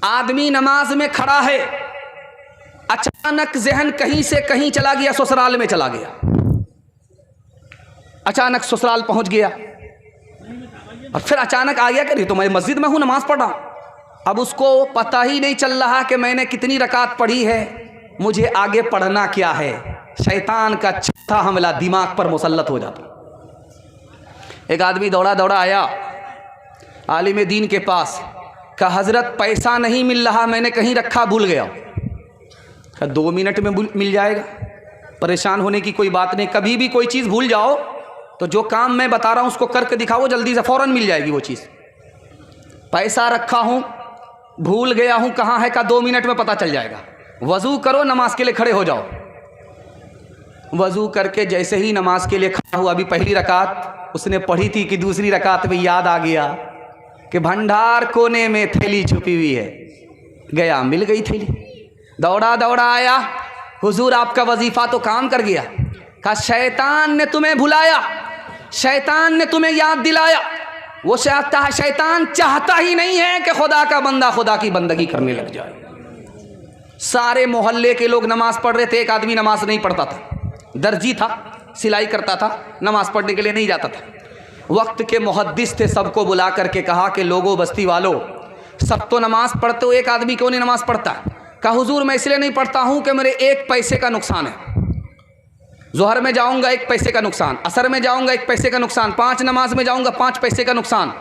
आदमी नमाज में खड़ा है, अचानक जहन कहीं से कहीं चला गया, ससुराल में चला गया। अचानक ससुराल पहुंच गया और फिर अचानक आ गया कि तो मैं मस्जिद में हूं, नमाज पढ़ रहा हूं। अब उसको पता ही नहीं चल रहा कि मैंने कितनी रकात पढ़ी है, मुझे आगे पढ़ना क्या है। शैतान का चौथा हमला दिमाग पर मुसल्लत हो जाता। एक आदमी दौड़ा दौड़ा आया आलिम दीन के पास, कहा हज़रत पैसा नहीं मिल रहा, मैंने कहीं रखा भूल गया। कहा 2 मिनट में मिल जाएगा, परेशान होने की कोई बात नहीं। कभी भी कोई चीज़ भूल जाओ तो जो काम मैं बता रहा हूँ उसको करके दिखाओ, जल्दी से फ़ौरन मिल जाएगी वो चीज़। पैसा रखा हूँ, भूल गया हूँ, कहाँ है, का 2 मिनट में पता चल जाएगा। वज़ू करो, नमाज के लिए खड़े हो जाओ। वज़ू करके जैसे ही नमाज के लिए खड़ा हुआ, अभी पहली रकात उसने पढ़ी थी कि दूसरी रकात में याद आ गया कि भंडार कोने में थैली छुपी हुई है। गया, मिल गई थैली, दौड़ा दौड़ा आया, हुजूर आपका वजीफ़ा तो काम कर गया। कहा शैतान ने तुम्हें भुलाया, शैतान ने तुम्हें याद दिलाया। वो शैतान चाहता ही नहीं है कि खुदा का बंदा खुदा की बंदगी करने लग जाए। सारे मोहल्ले के लोग नमाज पढ़ रहे थे, एक आदमी नमाज नहीं पढ़ता था, दर्जी था, सिलाई करता था, नमाज पढ़ने के लिए नहीं जाता था। वक्त के मुहद्दिस थे, सबको बुला करके कहा कि लोगों, बस्ती वालों, सब तो नमाज पढ़ते हो, एक आदमी क्यों नहीं नमाज पढ़ता? कहा हुजूर मैं इसलिए नहीं पढ़ता हूँ कि मेरे 1 पैसे का नुकसान है। ज़ोहर में जाऊँगा 1 पैसे का नुकसान, असर में जाऊँगा 1 पैसे का नुकसान, 5 नमाज में जाऊँगा 5 पैसे का नुकसान।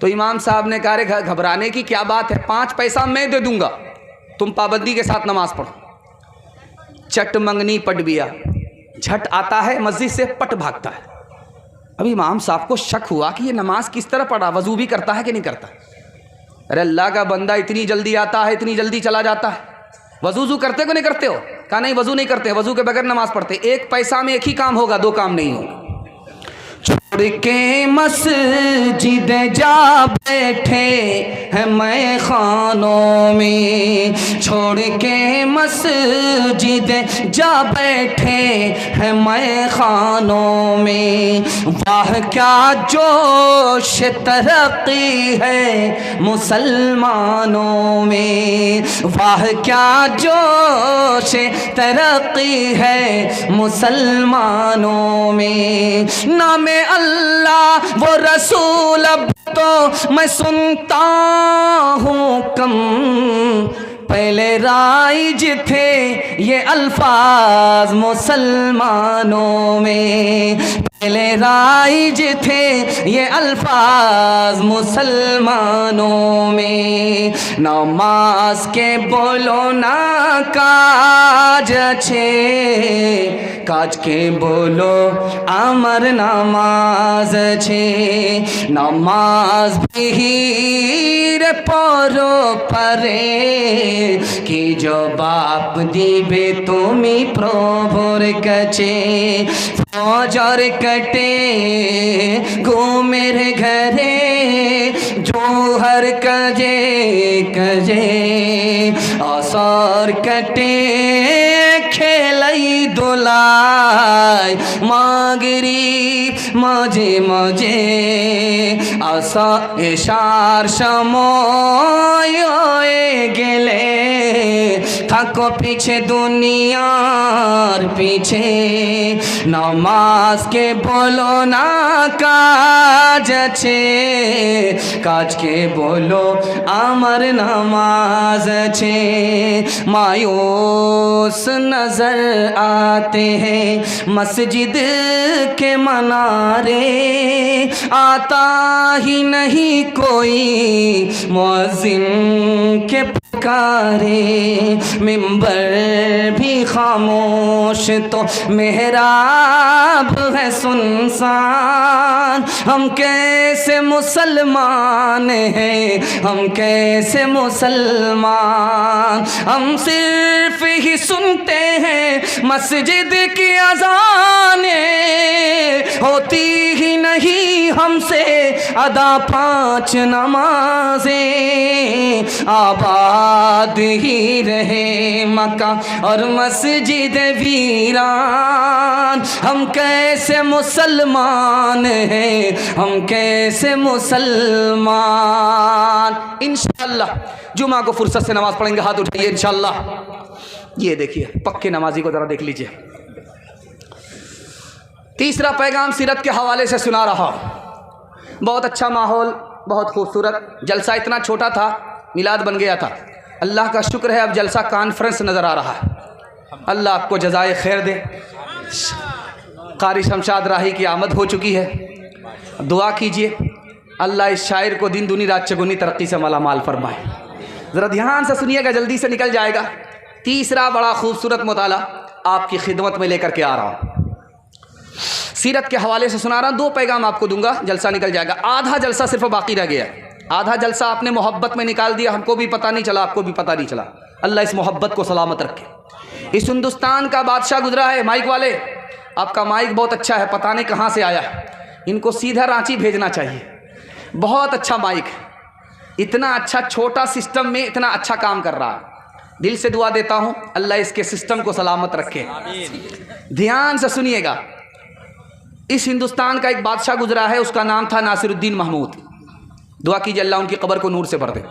तो इमाम साहब ने कहा रे घबराने की क्या बात है, 5 पैसा मैं दे दूँगा, तुम पाबंदी के साथ नमाज पढ़ो। चट मंगनी पट बिया, झट आता है मस्जिद से, पट भागता है। अब इमाम साहब को शक हुआ कि ये नमाज किस तरह पढ़ा, वज़ू भी करता है कि नहीं करता। अरे अल्लाह का बंदा, इतनी जल्दी आता है, इतनी जल्दी चला जाता है, वज़ू करते हो कि नहीं करते हो? कहा नहीं, वज़ू नहीं करते, वज़ू के बगैर नमाज पढ़ते। 1 पैसा में 1 ही काम होगा, 2 काम नहीं होगा। छोड़ के मस्जिद जा बैठे हैं मैं खानों में, छोड़ के मस्जिद जा बैठे हैं मैं खानों में। वाह क्या जोश तरक्की है मुसलमानों में, वाह क्या जोश तरक्की है मुसलमानों में। नाम अल्लाह वो रसूल अब तो मैं सुनता हूँ कम, पहले राइज थे ये अल्फाज मुसलमानों में, पहले राइज थे ये अल्फाज मुसलमानों में। नमाज के बोलो ना काज अच्छे, काज के बोलो अमर नमाज छे। नमाज भी परो परे कि जो बाप दिबे तुमी प्रभुर कचे। फजर कटे घूमेर घरे जोहर कजे कजे, असर कटे खेलई दोलाई मागरी मजे मजे। आशा एशार समय गेले থাকো পিছে দুনিয়ার পিছে। নামাজকে বলো না কাজ আছে, কাজকে বলো আমার নামাজ আছে। मायूस नजर आते हैं मस्जिद के मनारे, आता ही नहीं कोई मुअज्जिन के पुकारे। मिंबर भी खामोश तो मेहराब है सुनसान। हम कैसे मुसलमान हैं, हम कैसे मुसलमान। हम सिर्फ ही सुनते हैं मस्जिद की अज़ानें, होती ही नहीं हमसे अदा 5 नमाजें। आबाद ही रहे मक्का और मस्जिद वीरान, हम कैसे मुसलमान हैं, हम कैसे मुसलमान। इंशाअल्लाह जुमा को फुर्सत से नमाज पढ़ेंगे, हाथ उठाइए इंशाअल्लाह। ये देखिए पक्के नमाजी को ज़रा देख लीजिए। तीसरा पैगाम सीरत के हवाले से सुना रहा। बहुत अच्छा माहौल, बहुत खूबसूरत जलसा। इतना छोटा था, मिलाद बन गया था। अल्लाह का शुक्र है अब जलसा कॉन्फ्रेंस नज़र आ रहा है। अल्लाह आपको जज़ाए खैर दे। कारी शमशाद राही की आमद हो चुकी है। दुआ कीजिए अल्लाह इस शायर को दिन दुनी रात चगुनी तरक्की से मालामाल फरमाए। ज़रा ध्यान से सुनिएगा, जल्दी से निकल जाएगा। तीसरा बड़ा खूबसूरत मुताला आपकी खिदमत में लेकर के आ रहा हूँ। सीरत के हवाले से सुना रहा हूँ। 2 पैगाम आपको दूंगा, जलसा निकल जाएगा। आधा जलसा सिर्फ बाकी रह गया। आधा जलसा आपने मोहब्बत में निकाल दिया, हमको भी पता नहीं चला, आपको भी पता नहीं चला। अल्लाह इस मोहब्बत को सलामत रखे। इस हिंदुस्तान का बादशाह गुजरा है। माइक वाले, आपका माइक बहुत अच्छा है, पता नहीं कहाँ से आया है, इनको सीधा रांची भेजना चाहिए। बहुत अच्छा माइक, इतना अच्छा छोटा सिस्टम में इतना अच्छा काम कर रहा है। दिल से दुआ देता हूँ अल्लाह इसके सिस्टम को सलामत रखे। ध्यान से सुनिएगा। इस हिंदुस्तान का एक बादशाह गुजरा है, उसका नाम था नासिरुद्दीन महमूद। दुआ कीजिए अल्लाह उनकी कब्र को नूर से भर दे।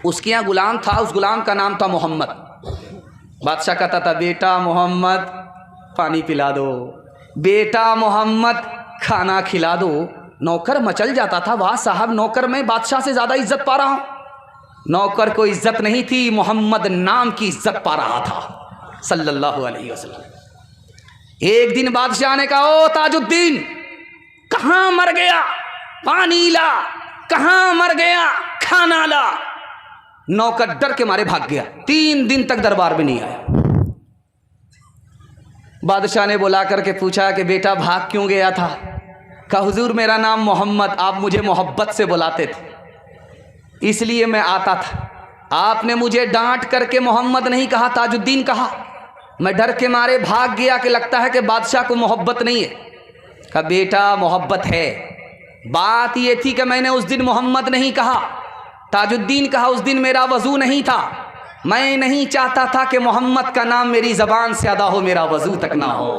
उसके यहाँ गुलाम था, उस गुलाम का नाम था मोहम्मद। बादशाह कहता था बेटा मोहम्मद पानी पिला दो, बेटा मोहम्मद खाना खिला दो। नौकर मचल जाता था, वाह साहब नौकर में बादशाह से ज़्यादा इज्जत पा रहा हूँ। नौकर को इज्जत नहीं थी, मोहम्मद नाम की इज्जत पा रहा था सल्लल्लाहु अलैहि वसल्लम। एक दिन बादशाह ने कहा ओ ताजुद्दीन कहाँ मर गया, पानी ला। कहाँ मर गया, खाना ला। नौकर डर के मारे भाग गया। 3 दिन तक दरबार में नहीं आया। बादशाह ने बुला करके पूछा कि बेटा भाग क्यों गया था। कहा हुजूर मेरा नाम मोहम्मद, आप मुझे मोहब्बत से बुलाते थे इसलिए मैं आता था। आपने मुझे डांट करके मोहम्मद नहीं कहा, ताजुद्दीन कहा। मैं डर के मारे भाग गया कि लगता है कि बादशाह को मोहब्बत नहीं है। कहा बेटा मोहब्बत है। बात ये थी कि मैंने उस दिन मोहम्मद नहीं कहा, ताजुद्दीन कहा। उस दिन मेरा वजू नहीं था, मैं नहीं चाहता था कि मोहम्मद का नाम मेरी ज़बान से अदा हो, मेरा वजू तक ना हो।